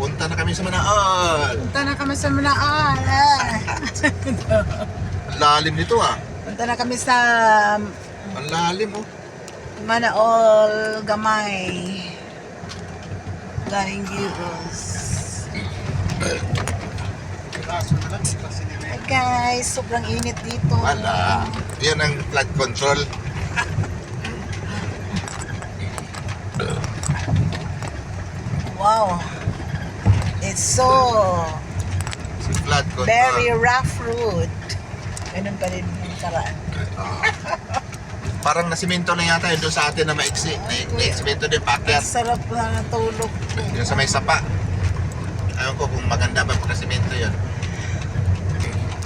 Punta na kami sa Manaal. Punta na kami sa Manaal. Ang lalim nito ah. Punta na kami sa Ang lalim oh. Manaol Gamay. Galing Giros. Hey guys, sobrang init dito. Wala. Yan ang flood control. Wow. It's so Si flood control. very rough road. Ganun pa rin yung karaan. Parang nasimento na yata yun doon sa atin na maiksi. Na-simento din pakyat. Sarap na natulog. Yung sa may sapa. Ayaw ko kung maganda ba pag nasimento yun.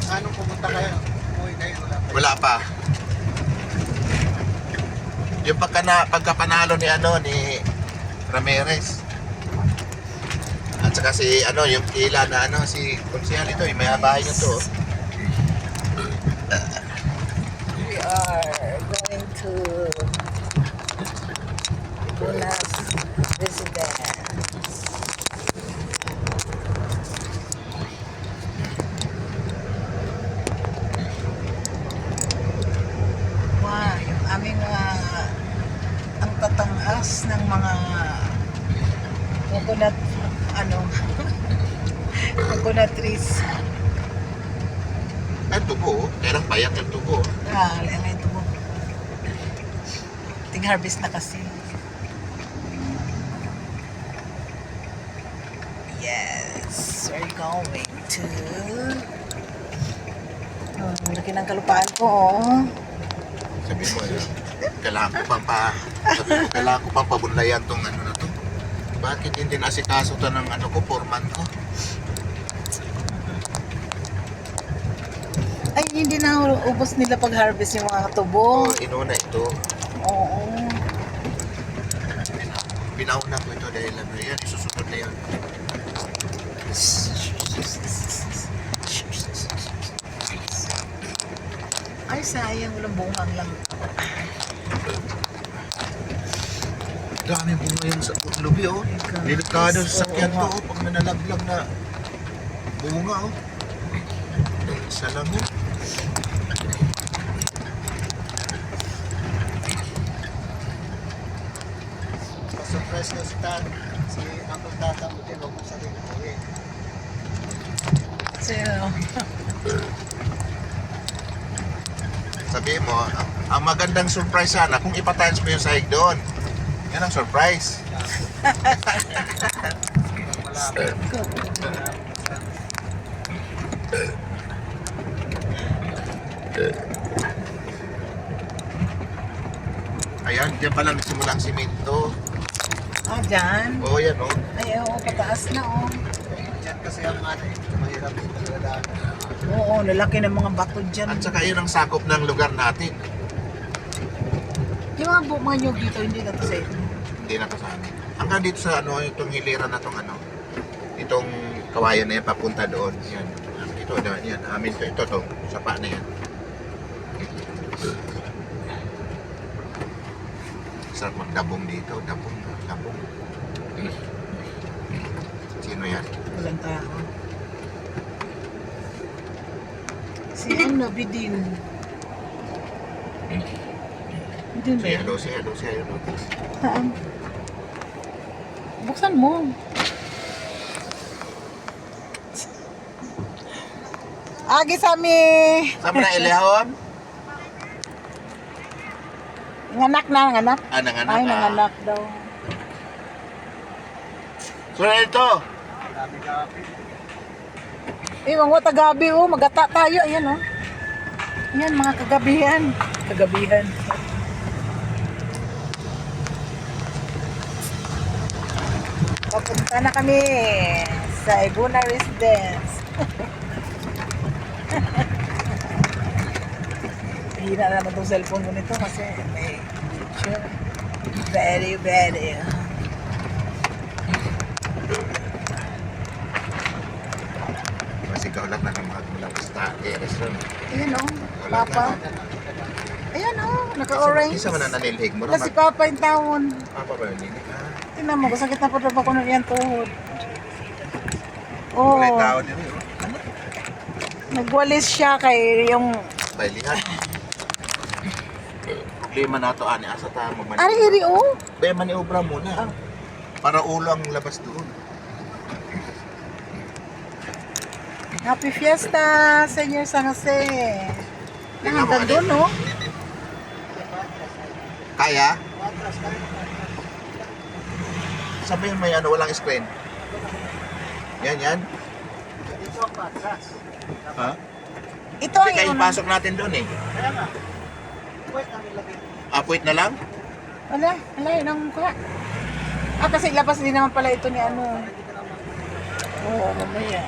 Anong pumunta kayo? Umuwi kayo, Wala pa. Yung pagkapanalo ni ni Ramirez. At saka si yung kila na si Konsehal ito, yung may bahay niyo to. We are going to Bunas Residence. Wow, yung aming ang tatangas ng mga coconut coconut trees. Ay, tubo. Kaya lang payak yung tubo. Ano ito mo? Ting harvest na kasi. Yes, we're going to laki ng kalupaan ko, oh. Sabi mo, kailangan ko pang pabunlayan tong na to. Bakit hindi nasikaso to ng ko, foreman ko? Ay, hindi na ubos nila pag-harvest yung mga tubo. Inuna ito. Oo. Pinauna ko ito dahil yan, isusunod na yun. Ay, sayang. Walang bungang lang. Dami bunga yan sa lubi, oh. Delikado sa sakyan to, oh. Pag nanalaglag na bunga, oh. Isa lang, oh. surprise ko si Tan. Si Uncle Tata mo din, huwag mo sabihin ko eh. Sino? Sabihin mo, ang magandang surprise sana kung ipatimes mo yung sahig doon. Yan ang surprise. Ayan, dyan pa lang nagsimula ang simento. Ah, dyan? Oo, yan, oh. Ay, oo, pataas na, oh. Diyan kasi ang mahirap dito sa daan. Oo, lalaki ng mga bato dyan. At saka yun ang sakop ng lugar natin. Yung mga mga nyug dito, hindi na to sa inyo. Hindi na to sa amin. Hanggang dito sa itong hiliran na itong kawayan na yan, papunta doon. Yan. Ito, yan. Amin to. Ito, sapa na yan. Sarap magdabong dito. Dabong. Sino yan? Walang tao. Si Bidin. Bidin ba yan? Si Hello. Saan? Buksan mo. Agi sami. Saan mo na ilihon? Nganak na, nganak. Nanganak. Ay, nanganak daw. So, ito. Gabi-gabi. Mga wata gabi, oh. Magata tayo. Ayan, oh. Ayan, mga kagabihan. Kagabihan. Papunta na kami sa Iguna Residence. Hina naman itong cellphone ko nito kasi may picture. Very. Masigaw lang na ng mga mula basta restaurant. Ayan, oh. Papa. Ayan, oh. Naka-orange. Isa man na nalilhig mo Kasi Papa yung tawon. Papa ba yun? Tingnan mo, kasakit na po ako ng iyang tuhod. Oo. Walay tao din eh. Nagwalis siya kay yung... Bailihan. Problema na to, ani. Asa tayo mamani. Ari, iri, oh. Be, maniobra muna. Para ulo ang labas doon. Happy Fiesta, Senyor San Jose. Tingnan mo, Hanggang doon, no? Kaya? Sabihin mo yan, walang screen. Yan. Dito ang patras. Ha? Ito ang Kaya yung... ipasok natin doon eh. Kaya nga. Wait, ang ilagay. Apoy na lang? Wala, yun ang kuha. Kasi labas din naman pala ito ni ano. Oo, mamaya.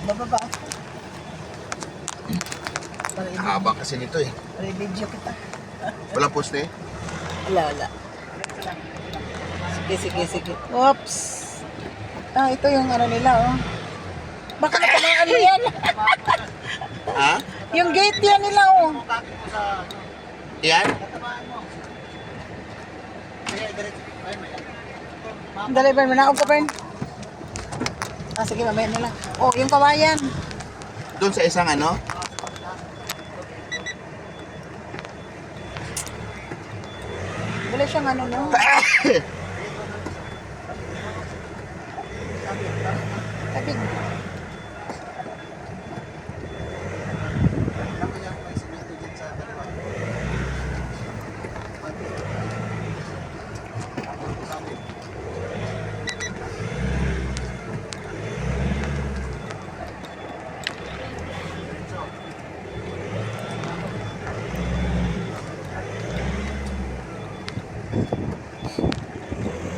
Bababa ako. Haba kasi nito eh. Para i-video kita. Walang poste? Wala. Sige. Oops. Ito yung ano nila, oh. Baka natamaan mo yan. Ha? Yung gate yan nila, oh. Bakit mo sa ano? Yan? Tatamaan mo. Kaya diretso. Ay, may Dali, Ben. Manakop ka, Ben. Sige, mamaya na lang. Oh, yung kawayan. Doon sa isang ano? Wala siyang ano, no? Tabig. Alam mo yung may simento dyan sa dalawa.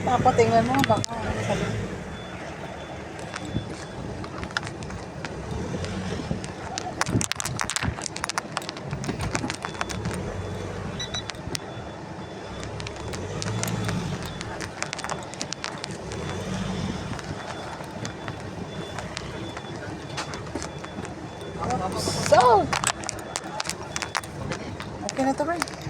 Papatingnan mo, baka ano sabi. So, okay na to, bro.